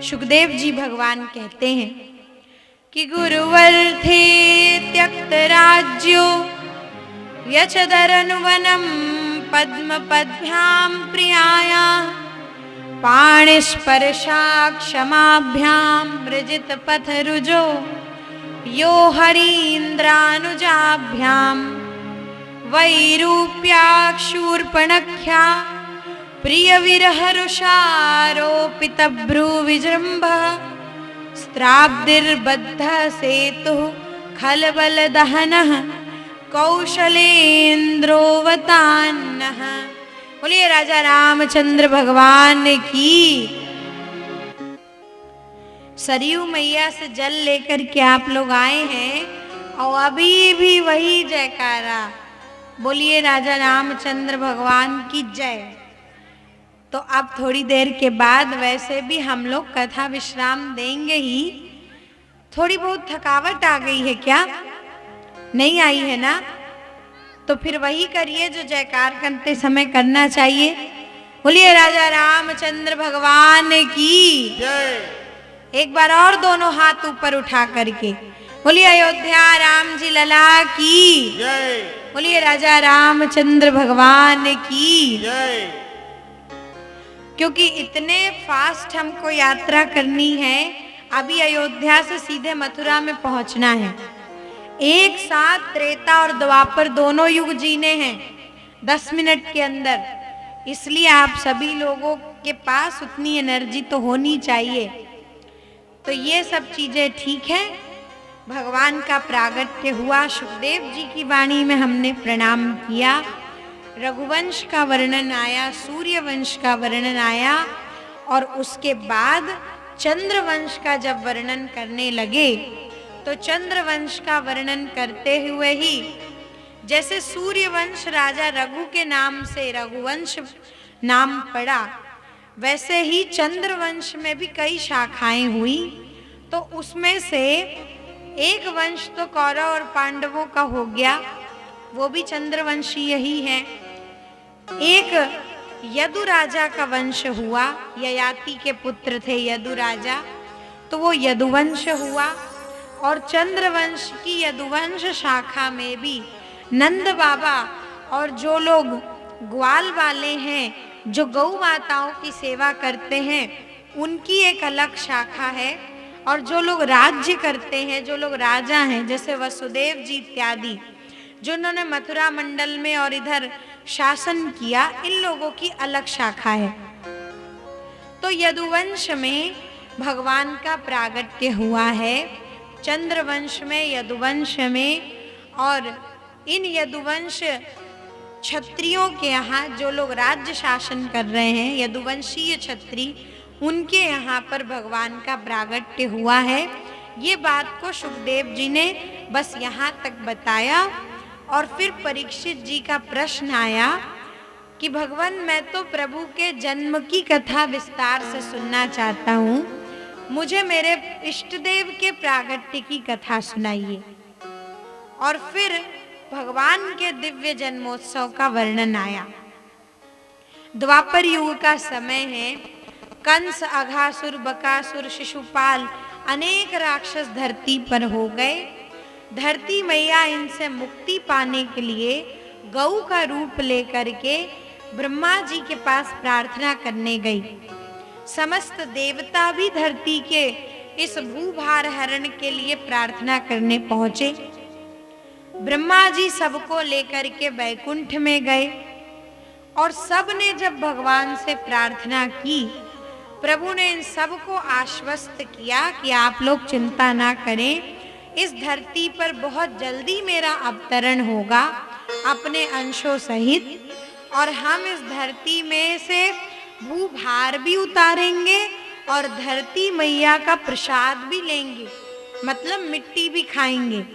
सुखदेव जी भगवान कहते हैं कि गुरुवर थे त्यक्त राज्यो व्यचदरनुवनम पद्म पद्भ्याम प्रियाया पाणिस्पर्शा क्षमाभ्याम मृजित पथरुजो यो हरीन्द्रानुजाभ्याम वैरूप्याक्षूर्पणख्या प्रिय विरहरुषारोपितभ्रूविजृम्भ स्त्राब्दिर्बद्ध सेतु खलबल दहनः कौशलेन्द्रोवतान्नः। बोलिए राजा रामचंद्र भगवान की। सरयू मैया से जल लेकर के आप लोग आए हैं और अभी भी वही जयकारा, बोलिए राजा रामचंद्र भगवान की जय। तो अब थोड़ी देर के बाद वैसे भी हम लोग कथा विश्राम देंगे ही। थोड़ी बहुत थकावट आ गई है क्या? नहीं आई है ना? तो फिर वही करिए जो जयकार करते समय करना चाहिए। बोलिए राजा रामचंद्र भगवान की जय। एक बार और दोनों हाथ ऊपर उठा करके बोलिए अयोध्या राम जी लला की जय। बोलिए राजा रामचंद्र भगवान की जय। क्योंकि इतने फास्ट हमको यात्रा करनी है, अभी अयोध्या से सीधे मथुरा में पहुंचना है। एक साथ त्रेता और द्वापर दोनों युग जीने हैं 10 मिनट के अंदर, इसलिए आप सभी लोगों के पास उतनी एनर्जी तो होनी चाहिए। तो ये सब चीजें ठीक है। भगवान का प्रागट्य हुआ, सुखदेव जी की वाणी में हमने प्रणाम किया, रघुवंश का वर्णन आया, सूर्यवंश का वर्णन आया, और उसके बाद चंद्रवंश का जब वर्णन करने लगे तो चंद्रवंश का वर्णन करते हुए ही जैसे सूर्यवंश राजा रघु के नाम से रघुवंश नाम पड़ा, वैसे ही चंद्रवंश में भी कई शाखाएं हुई। तो उसमें से एक वंश तो कौरव और पांडवों का हो गया, वो भी चंद्रवंशी ही है। एक यदु राजा का वंश हुआ, ययाति के पुत्र थे यदु राजा, तो वो यदुवंश हुआ। और चंद्रवंश की यदुवंश शाखा में भी नंद बाबा और जो लोग ग्वाल वाले हैं, जो गौ माताओं की सेवा करते हैं, उनकी एक अलग शाखा है। और जो लोग राज्य करते हैं, जो लोग राजा हैं, जैसे वसुदेव जी इत्यादि, जिन्होंने मथुरा मंडल में और इधर शासन किया, इन लोगों की अलग शाखा है। तो यदुवंश में भगवान का प्रागट्य हुआ है, चंद्रवंश में, यदुवंश में। और इन यदुवंश क्षत्रियों के यहाँ जो लोग राज्य शासन कर रहे हैं, यदुवंशीय क्षत्रिय, उनके यहाँ पर भगवान का प्रागट्य हुआ है। ये बात को सुखदेव जी ने बस यहाँ तक बताया। और फिर परीक्षित जी का प्रश्न आया कि भगवान, मैं तो प्रभु के जन्म की कथा विस्तार से सुनना चाहता हूँ, मुझे मेरे इष्ट देव के प्रागट्य की कथा सुनाइए। और फिर भगवान के दिव्य जन्मोत्सव का वर्णन आया। द्वापर युग का समय है, कंस, अघासुर, बकासुर, शिशुपाल, अनेक राक्षस धरती पर हो गए। धरती मैया इनसे मुक्ति पाने के लिए गौ का रूप लेकर के ब्रह्मा जी के पास प्रार्थना करने गई। समस्त देवता भी धरती के इस भूभार हरण के लिए प्रार्थना करने पहुंचे। ब्रह्मा जी सबको लेकर के बैकुंठ में गए और सब ने जब भगवान से प्रार्थना की, प्रभु ने इन सबको आश्वस्त किया कि आप लोग चिंता ना करें, इस धरती पर बहुत जल्दी मेरा अवतरण होगा अपने अंशों सहित, और हम इस धरती में से भूभार भी उतारेंगे और धरती मैया का प्रसाद भी लेंगे, मतलब मिट्टी भी खाएंगे।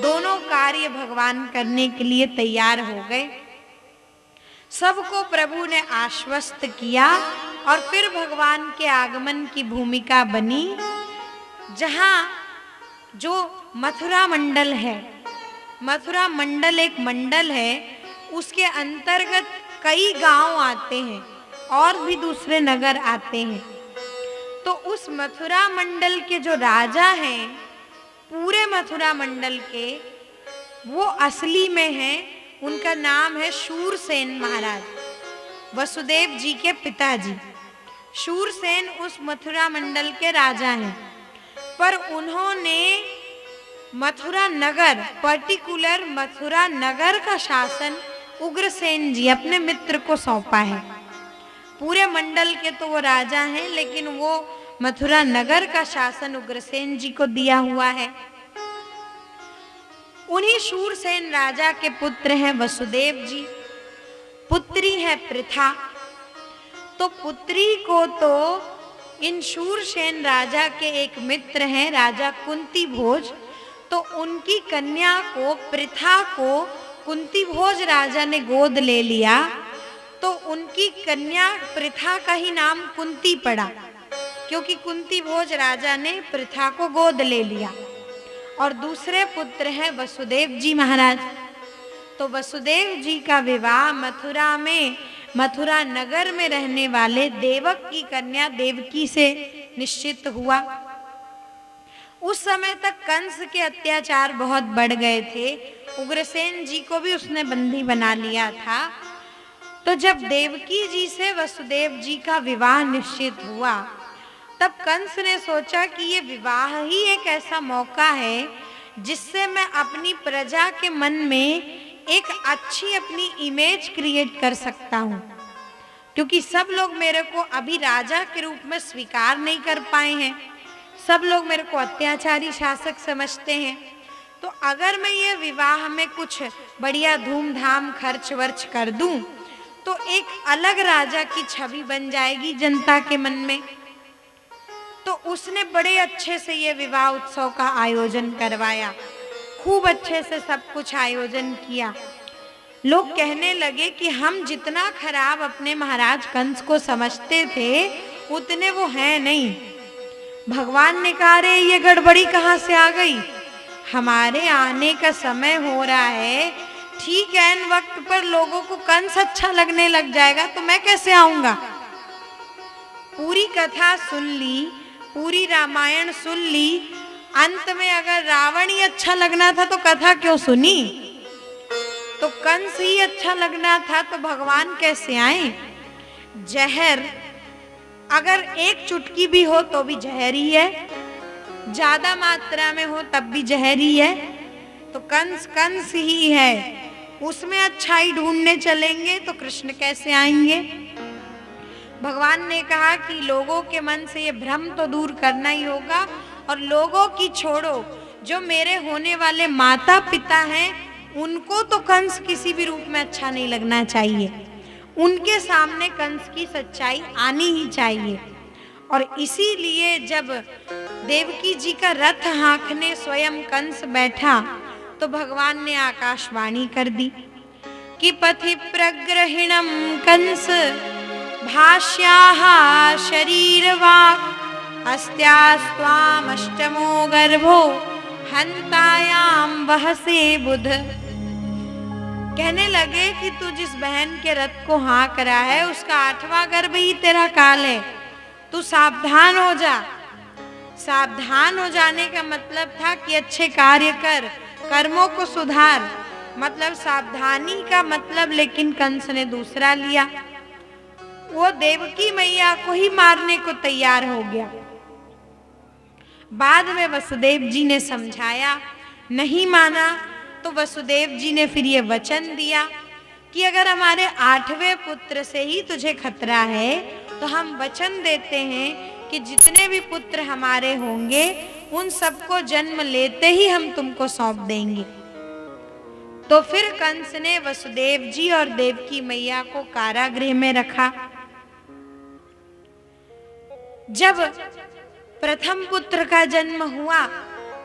दोनों कार्य भगवान करने के लिए तैयार हो गए। सबको प्रभु ने आश्वस्त किया और फिर भगवान के आगमन की भूमिका बनी। जहाँ जो मथुरा मंडल है, मथुरा मंडल एक मंडल है उसके अंतर्गत कई गांव आते हैं और भी दूसरे नगर आते हैं। तो उस मथुरा मंडल के जो राजा हैं, पूरे मथुरा मंडल के, वो असली में हैं, उनका नाम है शूरसेन महाराज, वसुदेव जी के पिताजी। शूरसेन उस मथुरा मंडल के राजा हैं, पर उन्होंने मथुरा नगर, पर्टिकुलर मथुरा नगर का शासन उग्रसेन जी अपने मित्र को सौंपा है। पूरे मंडल के तो वो राजा हैं, लेकिन वो मथुरा नगर का शासन उग्रसेन जी को दिया हुआ है। उन्हीं शूरसेन राजा के पुत्र हैं वसुदेव जी, पुत्री है पृथा। तो पुत्री को तो इन शूरसेन राजा के एक मित्र हैं राजा कुंती भोज, तो उनकी कन्या को, पृथा को, कुंती भोज राजा ने गोद ले लिया। तो उनकी कन्या पृथा का ही नाम कुंती पड़ा, क्योंकि कुंती भोज राजा ने पृथा को गोद ले लिया। और दूसरे पुत्र हैं वसुदेव जी महाराज। तो वसुदेव जी का विवाह मथुरा में, मथुरा नगर में रहने वाले देवक की कन्या देवकी से निश्चित हुआ। उस समय तक कंस के अत्याचार बहुत बढ़ गए थे, उग्रसेन जी को भी उसने बंदी बना लिया था। तो जब देवकी जी से वसुदेव जी का विवाह निश्चित हुआ, तब कंस ने सोचा कि ये विवाह ही एक ऐसा मौका है जिससे मैं अपनी प्रजा के मन में एक अच्छी अपनी इमेज क्रिएट कर सकता हूँ, क्योंकि सब लोग मेरे को अभी राजा के रूप में स्वीकार नहीं कर पाए हैं, सब लोग मेरे को अत्याचारी शासक समझते हैं। तो अगर मैं ये विवाह में कुछ बढ़िया धूमधाम खर्च वर्च कर दूं, तो एक अलग राजा की छवि बन जाएगी जनता के मन में। तो उसने बड़े अच्छे से ये विवाह उत्सव का आयोजन करवाया, खूब अच्छे से सब कुछ आयोजन किया। लोग कहने लगे कि हम जितना खराब अपने महाराज कंस को समझते थे, उतने वो हैं नहीं। भगवान ने कहा, रे ये गड़बड़ी कहाँ से आ गई, हमारे आने का समय हो रहा है, ठीक है, इन वक्त पर लोगों को कंस अच्छा लगने लग जाएगा तो मैं कैसे आऊंगा। पूरी कथा सुन ली, पूरी रामायण सुन ली, अंत में अगर रावण ही अच्छा लगना था तो कथा क्यों सुनी, तो कंस ही अच्छा लगना था तो भगवान कैसे आए। जहर अगर एक चुटकी भी हो तो भी जहर ही है, ज्यादा मात्रा में हो तब भी जहर ही है। तो कंस कंस ही है, उसमें अच्छाई ढूंढने चलेंगे तो कृष्ण कैसे आएंगे। भगवान ने कहा कि लोगों के मन से ये भ्रम तो दूर करना ही होगा, और लोगों की छोड़ो, जो मेरे होने वाले माता पिता हैं उनको तो कंस किसी भी रूप में अच्छा नहीं लगना चाहिए, उनके सामने कंस की सच्चाई आनी ही चाहिए। और इसीलिए जब देवकी जी का रथ हाँकने स्वयं कंस बैठा, तो भगवान ने आकाशवाणी कर दी कि पथि प्रग्रहिणम कंस भाष्याः शरीरवाक् अस्त्यास्त्वाम अष्टमो गर्भो हंतायाम वहसे बुध। कहने लगे कि तू जिस बहन के रथ को हाँक रहा है उसका 8वां गर्भ ही तेरा काल है, तू सावधान हो जा। सावधान हो जाने का मतलब था कि अच्छे कार्य कर, कर्मों को सुधार, मतलब सावधानी का मतलब लेकिन कंस ने दूसरा लिया। वो देवकी मैया को ही मारने को तैयार हो गया। बाद में वसुदेव जी ने समझाया, नहीं माना, तो वसुदेव जी ने फिर ये वचन दिया कि अगर हमारे 8वें पुत्र से ही तुझे खतरा है तो हम वचन देते हैं कि जितने भी पुत्र हमारे होंगे उन सबको जन्म लेते ही हम तुमको सौंप देंगे। तो फिर कंस ने वसुदेव जी और देवकी मैया को कारागृह में रखा। जब प्रथम पुत्र का जन्म हुआ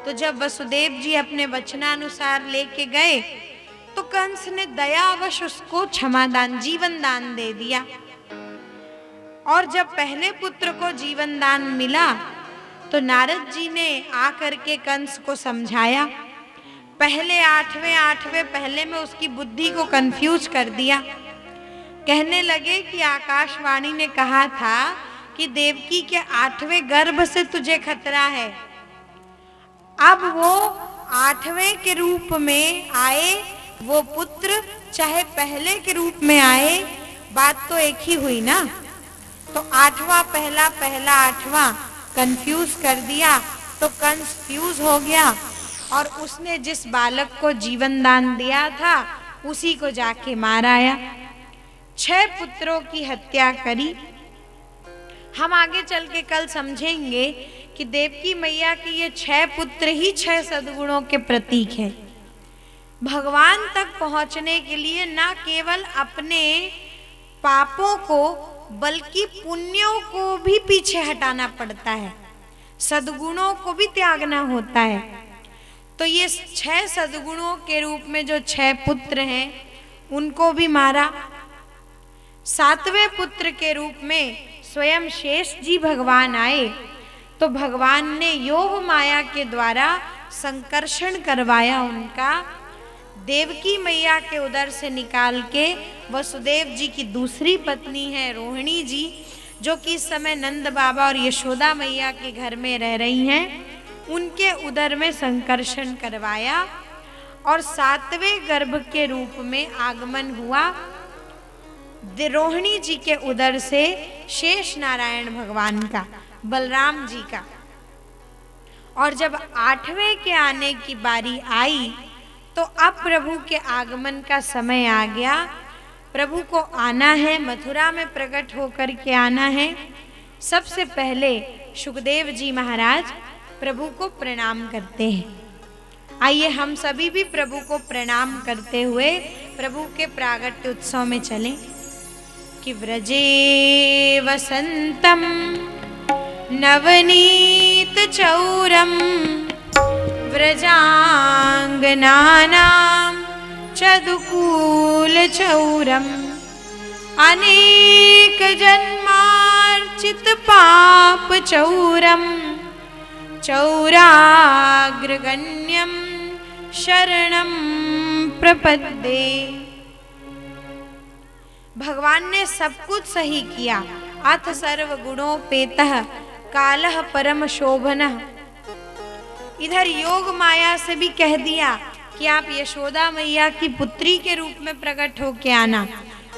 तो जब वसुदेव जी अपने वचनानुसार लेके गए तो कंस ने दयावश उसको क्षमादान, जीवन दान दे दिया। और जब पहले पुत्र को जीवन दान मिला तो नारद जी ने आकर के कंस को समझाया। पहले आठवें पहले में उसकी बुद्धि को कंफ्यूज कर दिया। कहने लगे कि आकाशवाणी ने कहा था कि देवकी के 8वें गर्भ से तुझे खतरा है। अब वो 8वें के रूप में आए वो पुत्र, चाहे पहले के रूप में आए, बात तो एक ही हुई ना। तो 8वां पहला 8वां कंफ्यूज कर दिया तो कंस फ्यूज हो गया और उसने जिस बालक को जीवन दान दिया था उसी को जाके मार आया। 6 पुत्रों की हत्या करी। हम आगे चल के कल समझेंगे कि देवकी मैया के ये 6 पुत्र ही 6 सद्गुणों के प्रतीक हैं। भगवान तक पहुंचने के लिए ना केवल अपने पापों को बल्कि पुण्यों को भी पीछे हटाना पड़ता है, सद्गुणों को भी त्यागना होता है। तो ये 6 सद्गुणों के रूप में जो 6 पुत्र हैं उनको भी मारा। 7वें पुत्र के रूप में स्वयं शेष जी भगवान आए तो भगवान ने योग माया के द्वारा संकर्षण करवाया उनका। देवकी मैया के उदर से निकाल के वसुदेव जी की दूसरी पत्नी है रोहिणी जी, जो कि इस समय नंद बाबा और यशोदा मैया के घर में रह रही हैं, उनके उदर में संकर्षण करवाया और 7वें गर्भ के रूप में आगमन हुआ रोहिणी जी के उदर से शेष नारायण भगवान का, बलराम जी का। और जब 8वें के आने की बारी आई तो अब प्रभु के आगमन का समय आ गया। प्रभु को आना है, मथुरा में प्रकट होकर के आना है। सबसे पहले सुखदेव जी महाराज प्रभु को प्रणाम करते हैं। आइए हम सभी भी प्रभु को प्रणाम करते हुए प्रभु के प्रागट्य उत्सव में चलें कि व्रजे वसंतम नवनीत चौरम व्रजांगनानां चदुकूल चौरम अनेक जन्मार्चित पाप चौरम चौराग्रगण्यं शरणं प्रपद्ये। भगवान ने सब कुछ सही किया। अथ सर्वगुणोपेतः कालः परम शोभनः। इधर योग माया से भी कह दिया कि आप यशोदा मैया की पुत्री के रूप में प्रकट होके आना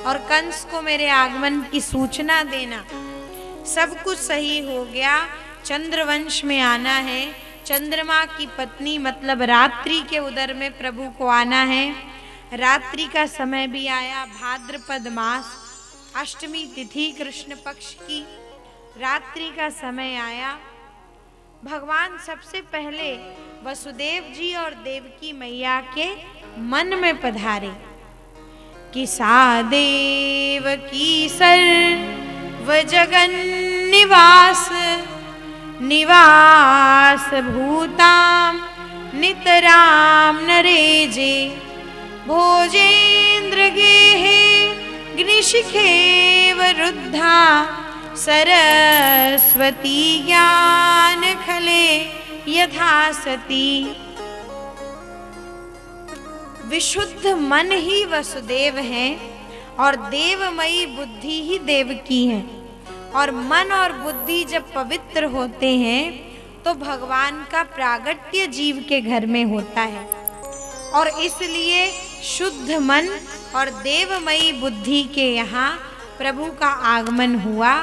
और कंस को मेरे आगमन की सूचना देना। सब कुछ सही हो गया। चंद्रवंश में आना है, चंद्रमा की पत्नी मतलब रात्रि के उदर में प्रभु को आना है। रात्रि का समय भी आया, भाद्रपद मास, अष्टमी तिथि कृष्ण पक्ष की रात्रि का समय आया। भगवान सबसे पहले वसुदेव जी और देवकी मैया के मन में पधारे कि सा देवकी सर्व जगन निवास निवास भूताम नितराम नरेजे भोजेन्द्र गेहे ग्निशिखेव रुद्धा सरस्वती ज्ञान खले यथा सती। विशुद्ध मन ही वसुदेव हैं और देवमयी बुद्धि ही देवकी है। और मन और बुद्धि जब पवित्र होते हैं तो भगवान का प्रागट्य जीव के घर में होता है और इसलिए शुद्ध मन और देवमयी बुद्धि के यहाँ प्रभु का आगमन हुआ।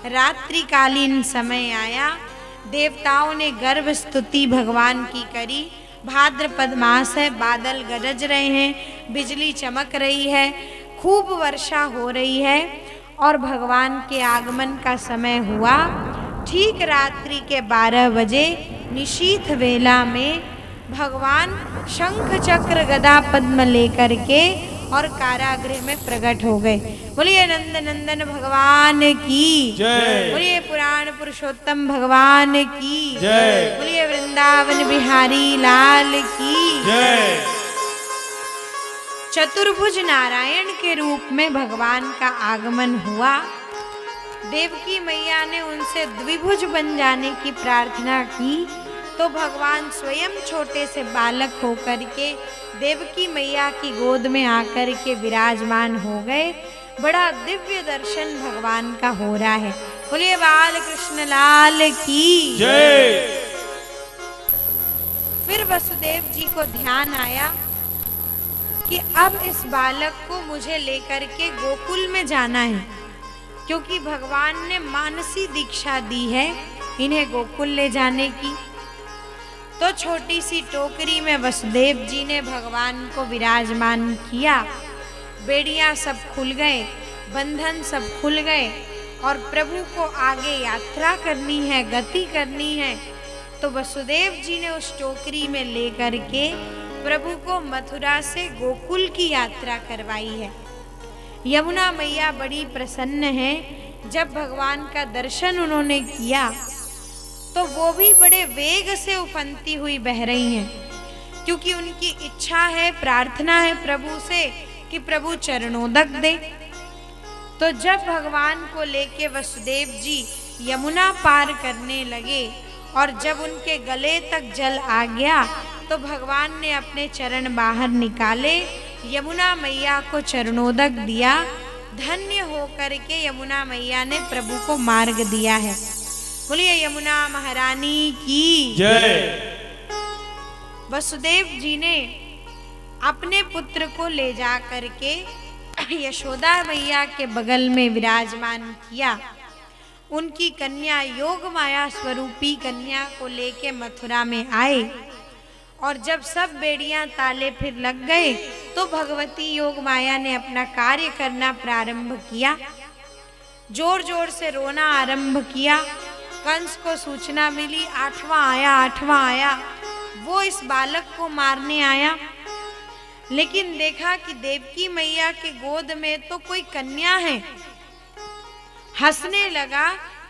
रात्रिकालीन समय आया, देवताओं ने गर्भ स्तुति भगवान की करी। भाद्रपद मास है, बादल गरज रहे हैं, बिजली चमक रही है, खूब वर्षा हो रही है और भगवान के आगमन का समय हुआ। ठीक रात्रि के 12 बजे निशीथ वेला में भगवान शंख चक्र गदा पद्म लेकर के और कारागृह में प्रकट हो गए। बोलिए नंद नंदन भगवान की जय, बोलिए पुराण पुरुषोत्तम भगवान की जय, बोलिए वृंदावन बिहारी लाल की जय। चतुर्भुज नारायण के रूप में भगवान का आगमन हुआ। देवकी मैया ने उनसे द्विभुज बन जाने की प्रार्थना की तो भगवान स्वयं छोटे से बालक होकर के देवकी मैया की गोद में आकर के विराजमान हो गए। बड़ा दिव्य दर्शन भगवान का हो रहा है। बोलिए बाल कृष्ण लाल की जय। फिर वसुदेव जी को ध्यान आया कि अब इस बालक को मुझे लेकर के गोकुल में जाना है, क्योंकि भगवान ने मानसी दीक्षा दी है इन्हें गोकुल ले जाने की। तो छोटी सी टोकरी में वसुदेव जी ने भगवान को विराजमान किया। बेड़ियां सब खुल गए, बंधन सब खुल गए और प्रभु को आगे यात्रा करनी है, गति करनी है। तो वसुदेव जी ने उस टोकरी में लेकर के प्रभु को मथुरा से गोकुल की यात्रा करवाई है। यमुना मैया बड़ी प्रसन्न है। जब भगवान का दर्शन उन्होंने किया तो वो भी बड़े वेग से उफनती हुई बह रही हैं, क्योंकि उनकी इच्छा है, प्रार्थना है प्रभु से कि प्रभु चरणोदक दे। तो जब भगवान को लेके वसुदेव जी यमुना पार करने लगे और जब उनके गले तक जल आ गया तो भगवान ने अपने चरण बाहर निकाले, यमुना मैया को चरणोदक दिया। धन्य होकर के यमुना मैया ने प्रभु को मार्ग दिया है। बोलिए यमुना महारानी की जय। वसुदेव जी ने अपने पुत्र को ले जा करके यशोदा मैया के बगल में विराजमान किया। उनकी कन्या योग माया स्वरूपी कन्या को लेके मथुरा में आए और जब सब बेड़ियां ताले फिर लग गए तो भगवती योग माया ने अपना कार्य करना प्रारंभ किया। जोर जोर से रोना आरंभ किया। कंस को सूचना मिली, 8वां आया। वो इस बालक को मारने आया, लेकिन देखा कि देवकी मैया के गोद में तो कोई कन्या है। हंसने लगा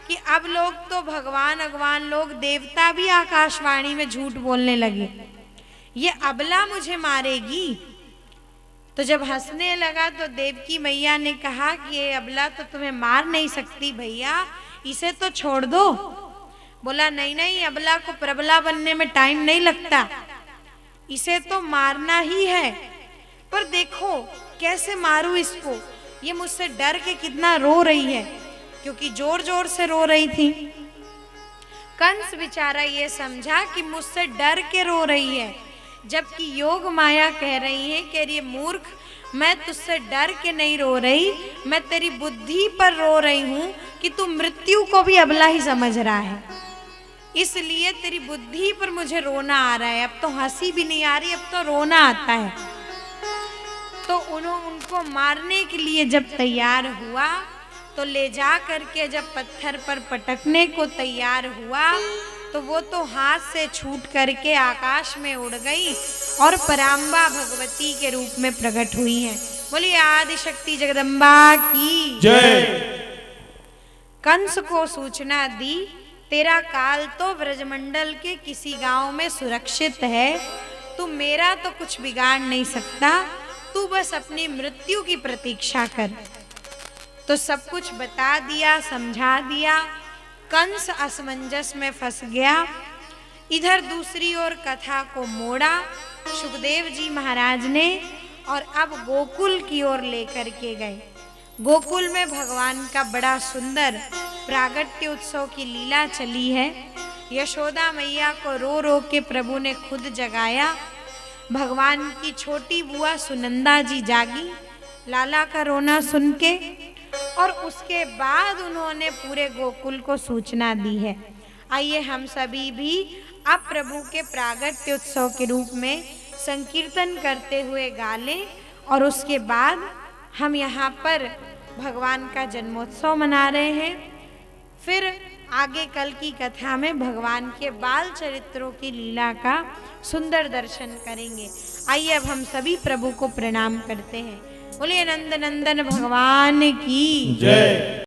कि अब लोग तो भगवान लोग, देवता भी आकाशवाणी में झूठ बोलने लगे, ये अबला मुझे मारेगी। तो जब हंसने लगा तो देवकी मैया ने कहा कि ये अबला तो तुम्हें मार नहीं सकती भैया, इसे तो छोड़ दो। बोला नहीं नहीं, अबला को प्रबला बनने में टाइम नहीं लगता, इसे तो मारना ही है। पर देखो कैसे मारूं इसको, ये मुझसे डर के कितना रो रही है, क्योंकि जोर जोर से रो रही थी। कंस बेचारा ये समझा कि मुझसे डर के रो रही है, जबकि योग माया कह रही है कि ये मूर्ख, मैं तुझसे डर के नहीं रो रही, मैं तेरी बुद्धि पर रो रही हूँ कि तू मृत्यु को भी अबला ही समझ रहा है, इसलिए तेरी बुद्धि पर मुझे रोना आ रहा है। अब तो हंसी भी नहीं आ रही, अब तो रोना आता है। तो उनको मारने के लिए जब तैयार हुआ तो ले जा करके जब पत्थर पर पटकने को तैयार हुआ तो वो तो हाथ से छूट करके आकाश में उड़ गई और पराम्बा भगवती के रूप में प्रकट हुई हैं। बोलिए आदि शक्ति जगदम्बा की जय। कंस को सूचना दी, तेरा काल तो ब्रजमंडल के किसी गांव में सुरक्षित है, तू मेरा तो कुछ बिगाड़ नहीं सकता, तू बस अपनी मृत्यु की प्रतीक्षा कर। तो सब कुछ बता दिया, समझा दिया। कंस असमंजस में फंस गया। इधर दूसरी ओर कथा को मोड़ा सुखदेव जी महाराज ने और अब गोकुल की ओर लेकर के गए। गोकुल में भगवान का बड़ा सुंदर प्रागट्य उत्सव की लीला चली है। यशोदा मैया को रो रो के प्रभु ने खुद जगाया। भगवान की छोटी बुआ सुनंदा जी जागी लाला का रोना सुन के, और उसके बाद उन्होंने पूरे गोकुल को सूचना दी है। आइए हम सभी भी अब प्रभु के प्रागट्य उत्सव के रूप में संकीर्तन करते हुए गा लें, और उसके बाद हम यहाँ पर भगवान का जन्मोत्सव मना रहे हैं। फिर आगे कल की कथा में भगवान के बाल चरित्रों की लीला का सुंदर दर्शन करेंगे। आइए अब हम सभी प्रभु को प्रणाम करते हैं। बोलिए नंद नंदन भगवान की जय।